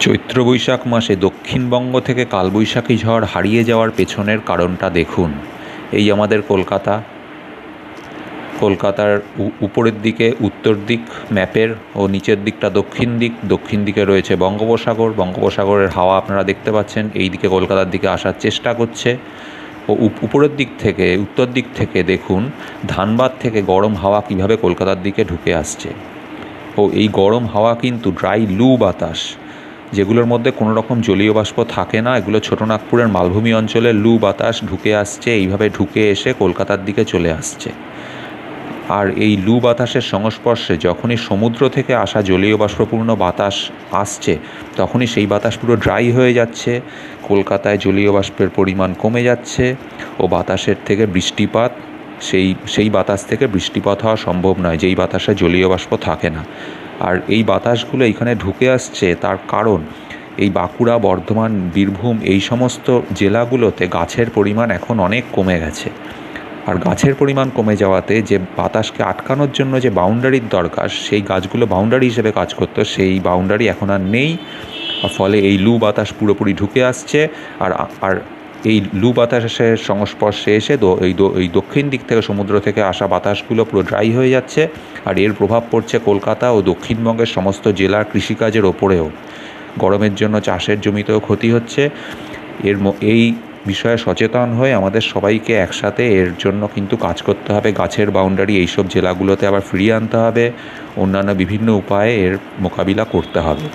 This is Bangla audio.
চৈত্র বৈশাখ মাসে দক্ষিণবঙ্গ থেকে কালবৈশাখী ঝড় হারিয়ে যাওয়ার পেছনের কারণটা দেখুন। এই আমাদের কলকাতার উপরের দিকে উত্তর দিক ম্যাপের ও নিচের দিকটা দক্ষিণ দিকে রয়েছে বঙ্গোপসাগরের হাওয়া আপনারা দেখতে পাচ্ছেন এই দিকে কলকাতার দিকে আসার চেষ্টা করছে। ও উপরের দিক থেকে উত্তর দিক থেকে দেখুন ধানবাদ থেকে গরম হাওয়া কিভাবে কলকাতার দিকে ঢুকে আসছে। ও এই গরম হাওয়া কিন্তু ড্রাই লু বাতাস, যেগুলোর মধ্যে কোনো রকম জলীয় বাষ্প থাকে না। এগুলো ছোটনাগপুরের মালভূমি অঞ্চলে লু বাতাস ঢুকে আসছে, এইভাবে ঢুকে এসে কলকাতার দিকে চলে আসছে। আর এই লু বাতাসের সংস্পর্শে যখনই সমুদ্র থেকে আসা জলীয় বাষ্পপূর্ণ বাতাস আসছে তখনই সেই বাতাস পুরো ড্রাই হয়ে যাচ্ছে, কলকাতায় জলীয় বাষ্পের পরিমাণ কমে যাচ্ছে ও বাতাসের থেকে বৃষ্টিপাত সেই বাতাস থেকে বৃষ্টিপাত হওয়া সম্ভব নয়, যেই বাতাসে জলীয় বাষ্প থাকে না। আর এই বাতাসগুলো এইখানে ঢুকে আসছে তার কারণ এই বাঁকুড়া, বর্ধমান, বীরভূম এই সমস্ত জেলাগুলোতে গাছের পরিমাণ এখন অনেক কমে গেছে। আর গাছের পরিমাণ কমে যাওয়াতে যে বাতাসকে আটকানোর জন্য যে বাউন্ডারির দরকার, সেই গাছগুলো বাউন্ডারি হিসেবে কাজ করতো, সেই বাউন্ডারি এখন আর নেই। ফলে এই লু বাতাস পুরোপুরি ঢুকে আসছে। আর এই লু বাতাসের সংস্পর্শে এসে এই দক্ষিণ দিক থেকে সমুদ্র থেকে আসা বাতাসগুলো পুরো ড্রাই হয়ে যাচ্ছে। আর এর প্রভাব পড়ছে কলকাতা ও দক্ষিণবঙ্গের সমস্ত জেলার কৃষিকাজের ওপরেও। গরমের জন্য চাষের জমিতেও ক্ষতি হচ্ছে। এই বিষয়ে সচেতন হয়ে আমাদের সবাইকে একসাথে এর জন্য কিন্তু কাজ করতে হবে। গাছের বাউন্ডারি এইসব জেলাগুলোতে আবার ফিরিয়ে আনতে হবে, অন্যান্য বিভিন্ন উপায়ে এর মোকাবিলা করতে হবে।